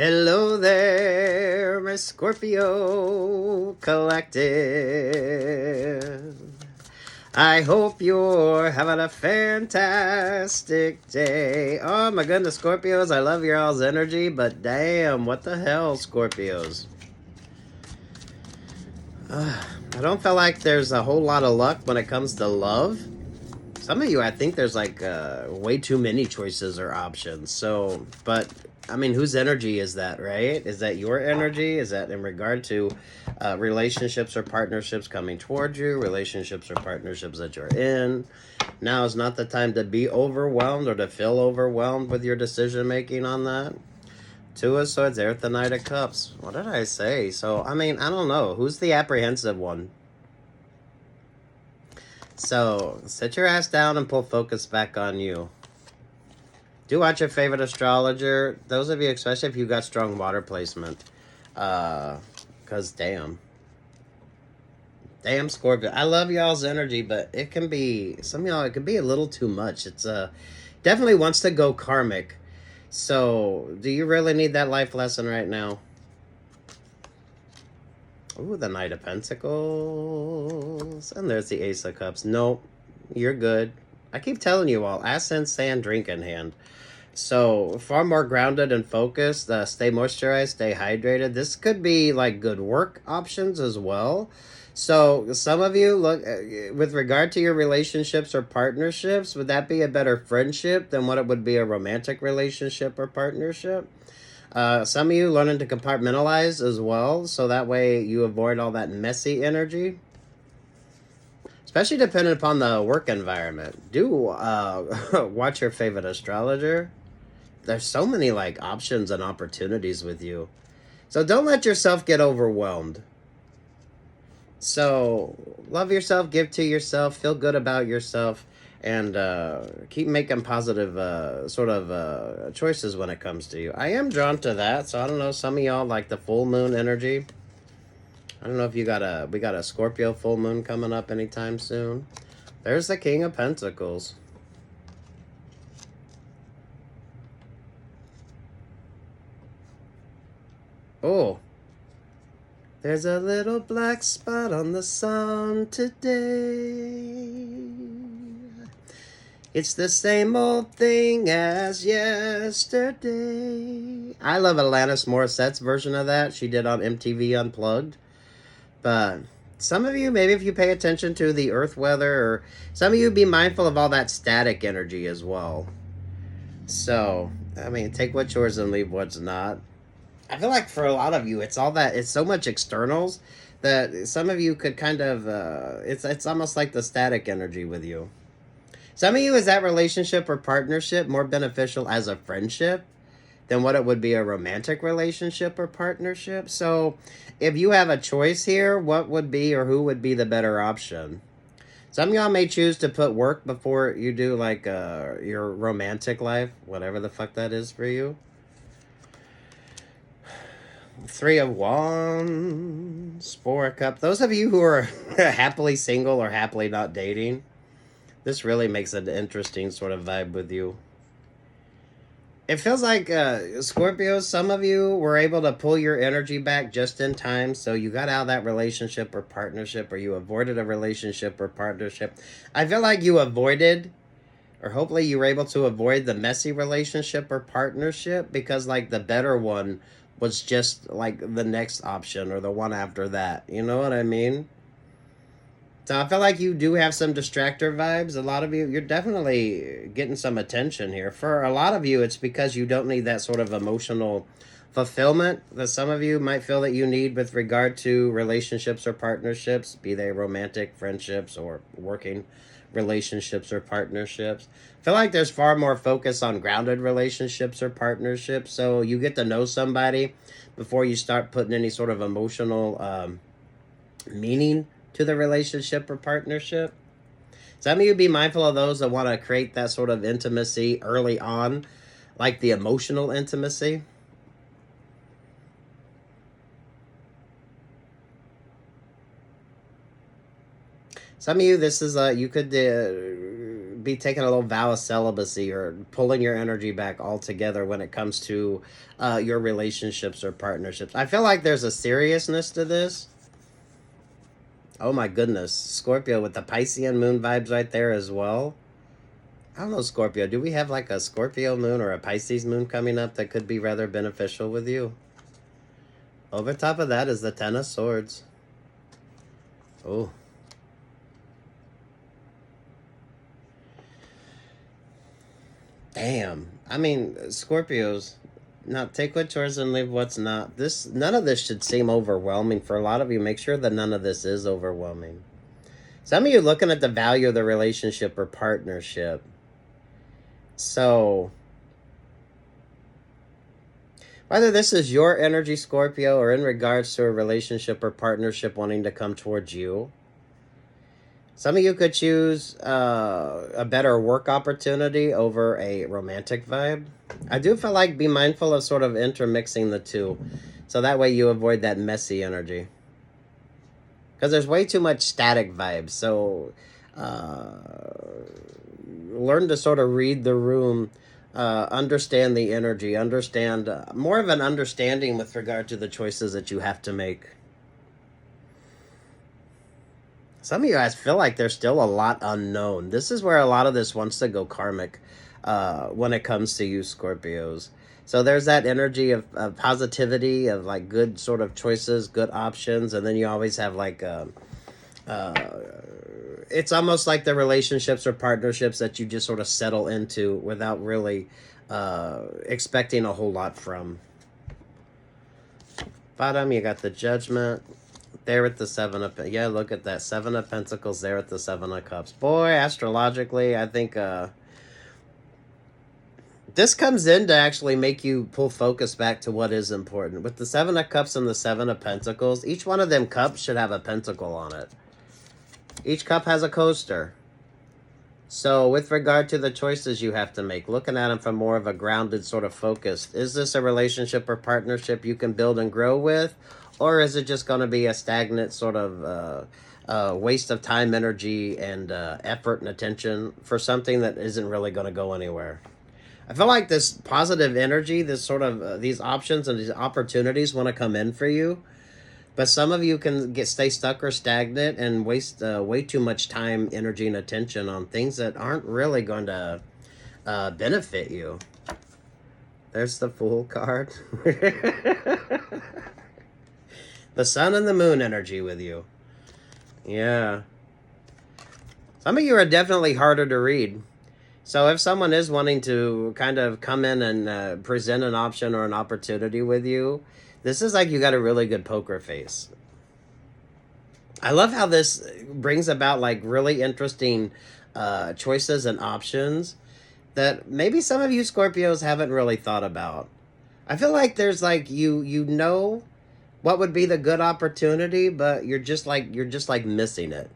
Hello there, my Scorpio Collective. I hope you're having a fantastic day. Oh my goodness, Scorpios, I love your all's energy, but damn, what the hell, Scorpios? I don't feel like there's a whole lot of luck when it comes to love. Some of you, I think there's like way too many choices or options. So, but I mean, whose energy is that, right? Is that your energy? Is that in regard to relationships or partnerships coming towards you, relationships or partnerships that you're in? Now is not the time to be overwhelmed or to feel overwhelmed with your decision making on that. Two of Swords, there with the Knight of Cups. What did I say? So, I mean, I don't know. Who's the apprehensive one? So, sit your ass down and pull focus back on you. Do watch your favorite astrologer. Those of you, especially if you got strong water placement. Because damn, Scorpio. I love y'all's energy, but it can be, some of y'all, it can be a little too much. It's definitely wants to go karmic. So, do you really need that life lesson right now? Ooh, the Knight of Pentacles. And there's the Ace of Cups. Nope, you're good. I keep telling you all, Ascent, Sand, Drink in hand. So, far more grounded and focused. Stay moisturized, stay hydrated. This could be like good work options as well. So, some of you, look, with regard to your relationships or partnerships, would that be a better friendship than what it would be a romantic relationship or partnership? Some of you learning to compartmentalize as well, so that way you avoid all that messy energy. Especially depending upon the work environment. Do watch your favorite astrologer. There's so many like options and opportunities with you. So don't let yourself get overwhelmed. So love yourself, give to yourself, feel good about yourself, and keep making positive choices when it comes to you. I am drawn to that, so I don't know, some of y'all like the full moon energy. I don't know if we got a Scorpio full moon coming up anytime soon. There's the King of Pentacles. Oh, there's a little black spot on the sun today. It's the same old thing as yesterday. I love Alanis Morissette's version of that. She did on MTV Unplugged. But some of you, maybe if you pay attention to the earth weather, or some of you be mindful of all that static energy as well. So, I mean, take what's yours and leave what's not. I feel like for a lot of you, it's all that, it's so much externals that some of you could kind of, it's almost like the static energy with you. Some of you, is that relationship or partnership more beneficial as a friendship than what it would be a romantic relationship or partnership? So if you have a choice here, what would be or who would be the better option? Some of y'all may choose to put work before you do like your romantic life, whatever the fuck that is for you. Three of Wands, Four of Cups. Those of you who are happily single or happily not dating, this really makes an interesting sort of vibe with you. It feels like, Scorpio, some of you were able to pull your energy back just in time, so you got out of that relationship or partnership, or you avoided a relationship or partnership. I feel like you avoided, or hopefully you were able to avoid the messy relationship or partnership, because like the better one was just like the next option or the one after that. You know what I mean? So I feel like you do have some distractor vibes. A lot of you, you're definitely getting some attention here. For a lot of you, it's because you don't need that sort of emotional fulfillment that some of you might feel that you need with regard to relationships or partnerships, be they romantic friendships or working relationships or partnerships. I feel like there's far more focus on grounded relationships or partnerships. So you get to know somebody before you start putting any sort of emotional meaning to the relationship or partnership. Some of you be mindful of those that want to create that sort of intimacy early on, like the emotional intimacy. Some of you, this is you could be taking a little vow of celibacy or pulling your energy back altogether when it comes to your relationships or partnerships. I feel like there's a seriousness to this. Oh my goodness. Scorpio with the Piscean moon vibes right there as well. I don't know, Scorpio. Do we have like a Scorpio moon or a Pisces moon coming up that could be rather beneficial with you? Over top of that is the Ten of Swords. Oh. Damn. I mean, Scorpios, now take what's yours and leave what's not. None of this should seem overwhelming. For a lot of you, make sure that none of this is overwhelming. Some of you looking at the value of the relationship or partnership. So, whether this is your energy, Scorpio, or in regards to a relationship or partnership wanting to come towards you, some of you could choose a better work opportunity over a romantic vibe. I do feel like be mindful of sort of intermixing the two. So that way you avoid that messy energy. Because there's way too much static vibes. So learn to sort of read the room, understand the energy, understand more of an understanding with regard to the choices that you have to make. Some of you guys feel like there's still a lot unknown. This is where a lot of this wants to go karmic when it comes to you, Scorpios. So there's that energy of positivity, of like good sort of choices, good options. And then you always have like, it's almost like the relationships or partnerships that you just sort of settle into without really expecting a whole lot from. Bottom, you got the Judgment. There with the Seven of... Yeah, look at that. Seven of Pentacles there with the Seven of Cups. Boy, astrologically, I think this comes in to actually make you pull focus back to what is important. With the Seven of Cups and the Seven of Pentacles, each one of them cups should have a pentacle on it. Each cup has a coaster. So with regard to the choices you have to make, looking at them from more of a grounded sort of focus, is this a relationship or partnership you can build and grow with? Or is it just going to be a stagnant sort of waste of time, energy, and effort and attention for something that isn't really going to go anywhere? I feel like this positive energy, this sort of these options and these opportunities want to come in for you. But some of you can stay stuck or stagnant and waste way too much time, energy, and attention on things that aren't really going to benefit you. There's the Fool card. The Sun and the Moon energy with you. Yeah. Some of you are definitely harder to read. So if someone is wanting to kind of come in and present an option or an opportunity with you, this is like you got a really good poker face. I love how this brings about like really interesting choices and options that maybe some of you Scorpios haven't really thought about. I feel like there's like you know what would be the good opportunity, but you're just like missing it.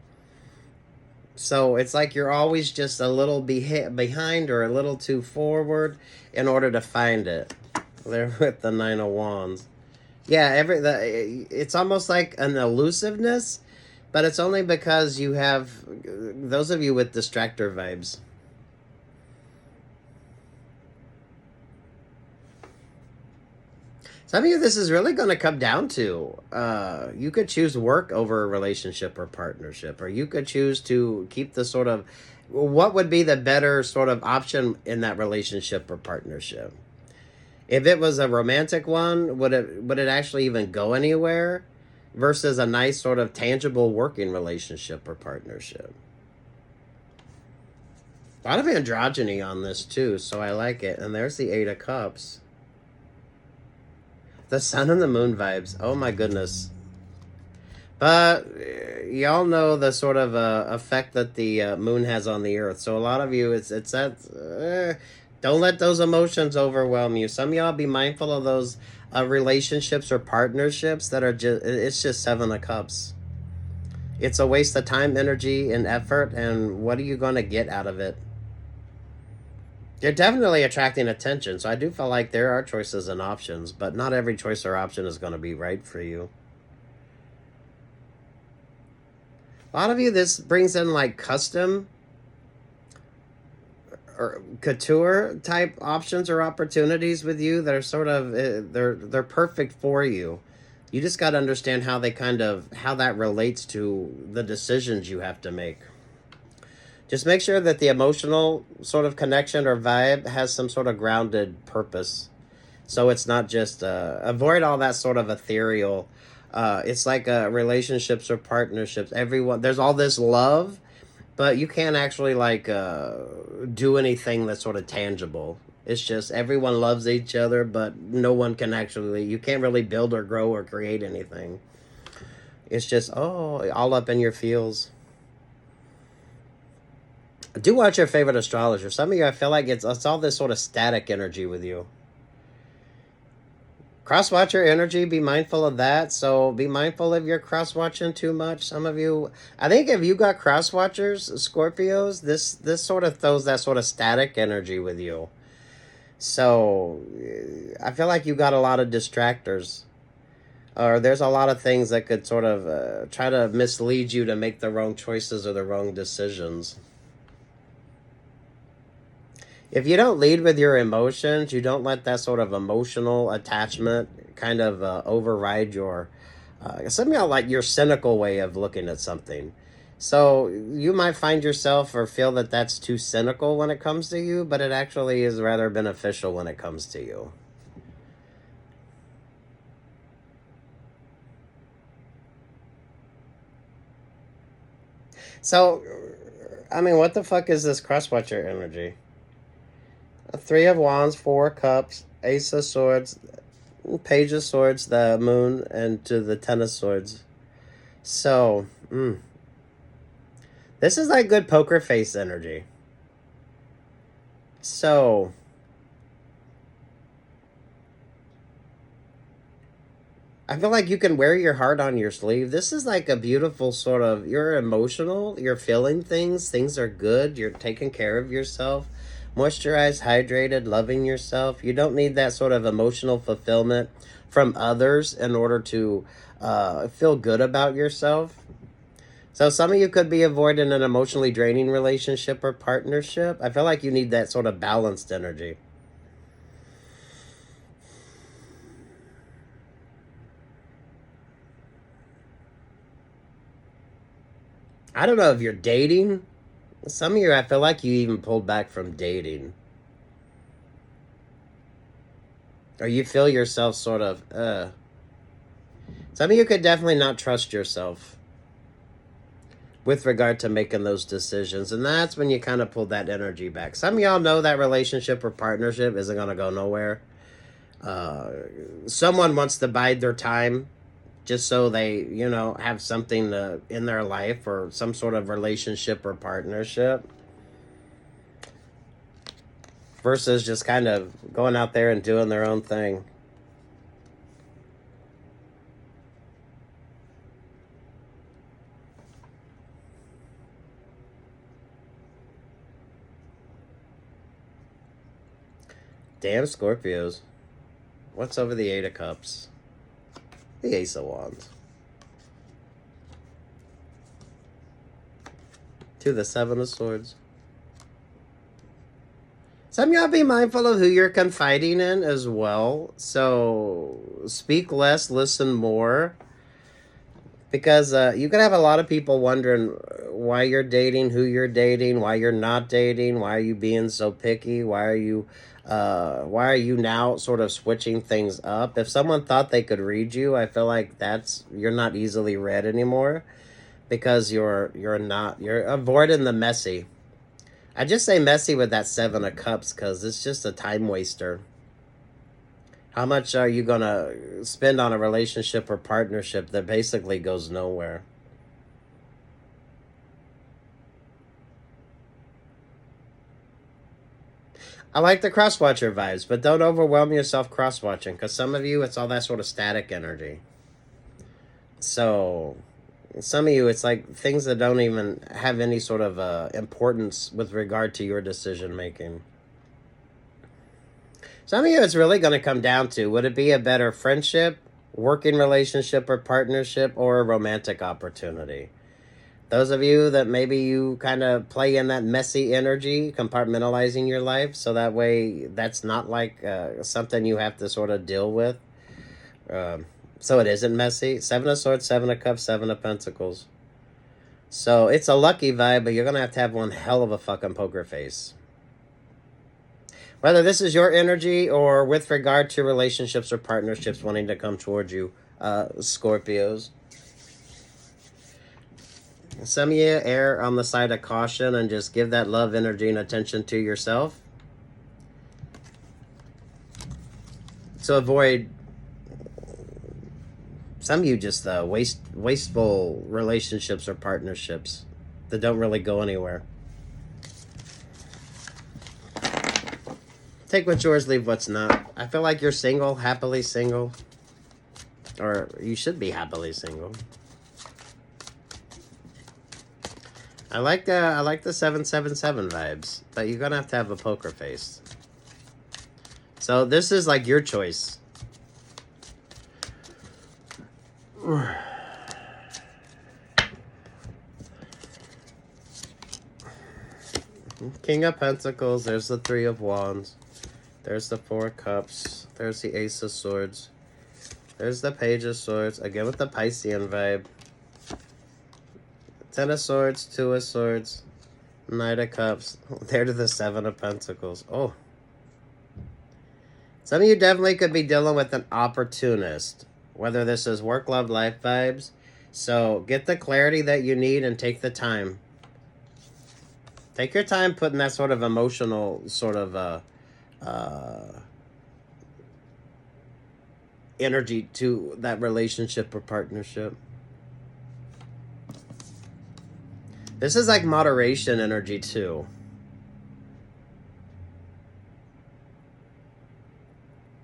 So it's like you're always just a little behind or a little too forward in order to find it. There with the Nine of Wands. Yeah, it's almost like an elusiveness, but it's only because you have those of you with distractor vibes. Some of you, this is really going to come down to, you could choose work over a relationship or partnership, or you could choose to keep the sort of, what would be the better sort of option in that relationship or partnership? If it was a romantic one, would it actually even go anywhere versus a nice sort of tangible working relationship or partnership? A lot of androgyny on this too, so I like it. And there's the Eight of Cups. The Sun and the Moon vibes. Oh my goodness. But y'all know the sort of effect that the moon has on the earth. So a lot of you, it's that... don't let those emotions overwhelm you. Some of y'all be mindful of those relationships or partnerships that are it's just Seven of Cups. It's a waste of time, energy, and effort. And what are you going to get out of it? You're definitely attracting attention. So I do feel like there are choices and options, but not every choice or option is going to be right for you. A lot of you, this brings in like custom or couture type options or opportunities with you that are sort of they're perfect for you. You just got to understand how they how that relates to the decisions you have to make. Just make sure that the emotional sort of connection or vibe has some sort of grounded purpose. So it's not just avoid all that sort of ethereal. It's like relationships or partnerships. Everyone, there's all this love, but you can't actually like do anything that's sort of tangible. It's just everyone loves each other, but no one can actually, you can't really build or grow or create anything. It's just, oh, all up in your feels. Do watch your favorite astrologer. Some of you, I feel like it's all this sort of static energy with you. Cross-watcher energy, be mindful of that. So be mindful if you're cross-watching too much. Some of you, I think if you got cross-watchers, Scorpios, this sort of throws that sort of static energy with you. So I feel like you got a lot of distractors. Or there's a lot of things that could sort of try to mislead you to make the wrong choices or the wrong decisions. If you don't lead with your emotions, you don't let that sort of emotional attachment kind of override your, something like your cynical way of looking at something. So you might find yourself or feel that that's too cynical when it comes to you, but it actually is rather beneficial when it comes to you. So, I mean, what the fuck is this cross-watcher energy? Three of Wands, Four of Cups, Ace of Swords, Page of Swords, the Moon, and to the Ten of Swords. So, this is like good poker face energy. So, I feel like you can wear your heart on your sleeve. This is like a beautiful sort of, you're emotional, you're feeling things are good, you're taking care of yourself. Moisturized, hydrated, loving yourself. You don't need that sort of emotional fulfillment from others in order to feel good about yourself. So some of you could be avoiding an emotionally draining relationship or partnership. I feel like you need that sort of balanced energy. I don't know if you're dating. Some of you, I feel like you even pulled back from dating. Or you feel yourself sort of, Some of you could definitely not trust yourself with regard to making those decisions. And that's when you kind of pull that energy back. Some of y'all know that relationship or partnership isn't going to go nowhere. Someone wants to bide their time just so they, have something in their life or some sort of relationship or partnership. Versus just kind of going out there and doing their own thing. Damn Scorpios. What's over the Eight of Cups? The Ace of Wands. To the Seven of Swords. Some of y'all be mindful of who you're confiding in as well. So speak less, listen more. Because you could have a lot of people wondering why you're dating, who you're dating, why you're not dating, why are you being so picky, why are you now sort of switching things up? If someone thought they could read you, I feel like you're not easily read anymore, because you're avoiding the messy. I just say messy with that Seven of Cups because it's just a time waster. How much are you going to spend on a relationship or partnership that basically goes nowhere? I like the cross-watcher vibes, but don't overwhelm yourself cross-watching, because some of you, it's all that sort of static energy. So some of you, it's like things that don't even have any sort of importance with regard to your decision-making. Some of you, it's really going to come down to, would it be a better friendship, working relationship or partnership, or a romantic opportunity? Those of you that maybe you kind of play in that messy energy, compartmentalizing your life, so that way that's not like something you have to sort of deal with. So it isn't messy. Seven of Swords, Seven of Cups, Seven of Pentacles. So it's a lucky vibe, but you're going to have one hell of a fucking poker face. Whether this is your energy or with regard to relationships or partnerships wanting to come towards you, Scorpios. Some of you err on the side of caution and just give that love, energy, and attention to yourself. To avoid some of you just wasteful relationships or partnerships that don't really go anywhere. Take what's yours, leave what's not. I feel like you're single, happily single. Or you should be happily single. I like the 777 vibes, but you're gonna have to have a poker face. So this is like your choice. King of Pentacles, there's the Three of Wands. There's the Four of Cups. There's the Ace of Swords. There's the Page of Swords. Again with the Piscean vibe. Ten of Swords, Two of Swords, Knight of Cups. There to the Seven of Pentacles. Oh. Some of you definitely could be dealing with an opportunist. Whether this is work, love, life vibes. So get the clarity that you need and take the time. Take your time putting that sort of emotional sort of energy to that relationship or partnership. This is like moderation energy too.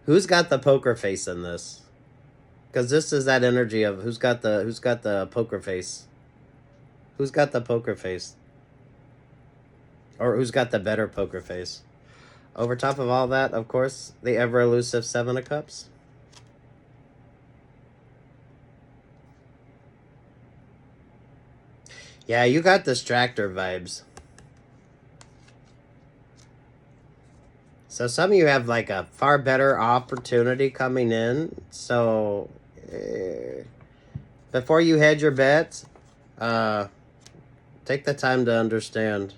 Who's got the poker face in this? Because this is that energy of who's got the poker face. Who's got the poker face? Or who's got the better poker face? Over top of all that, of course, the ever-elusive Seven of Cups. Yeah, you got distractor vibes. So some of you have like a far better opportunity coming in. So before you hedge your bets, take the time to understand.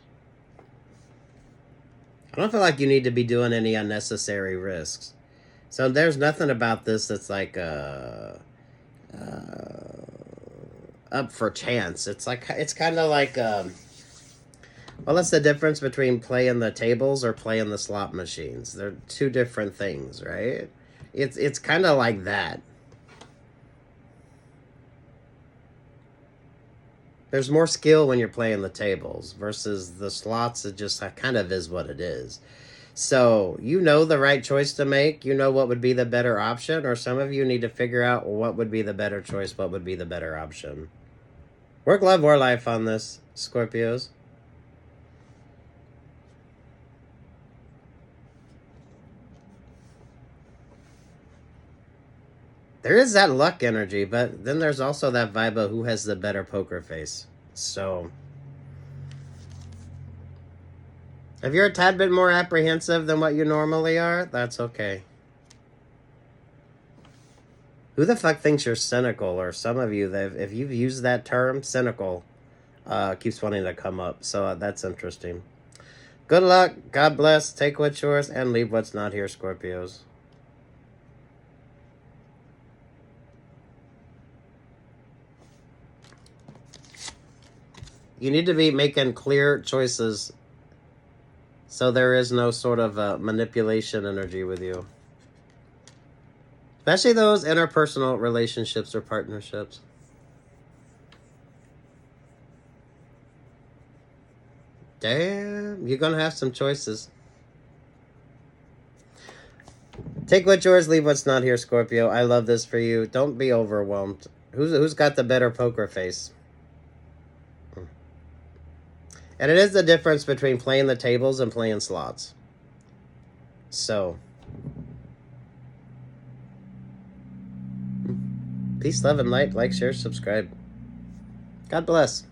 I don't feel like you need to be doing any unnecessary risks. So there's nothing about this that's like up for chance. It's like, it's kind of like, well, that's the difference between playing the tables or playing the slot machines. They're two different things, right? It's kind of like that. There's more skill when you're playing the tables versus the slots. It just kind of is what it is. So you know the right choice to make. You know what would be the better option. Or some of you need to figure out what would be the better choice. What would be the better option. Work, love, or life on this, Scorpios. There is that luck energy, but then there's also that vibe of who has the better poker face. So, if you're a tad bit more apprehensive than what you normally are, that's okay. Who the fuck thinks you're cynical? Or some of you, if you've used that term, cynical, keeps wanting to come up. So that's interesting. Good luck. God bless. Take what's yours and leave what's not here, Scorpios. You need to be making clear choices so there is no sort of manipulation energy with you. Especially those interpersonal relationships or partnerships. Damn, you're going to have some choices. Take what's yours, leave what's not here, Scorpio. I love this for you. Don't be overwhelmed. Who's got the better poker face? And it is the difference between playing the tables and playing slots. So, peace, love, and light. Like, share, subscribe. God bless.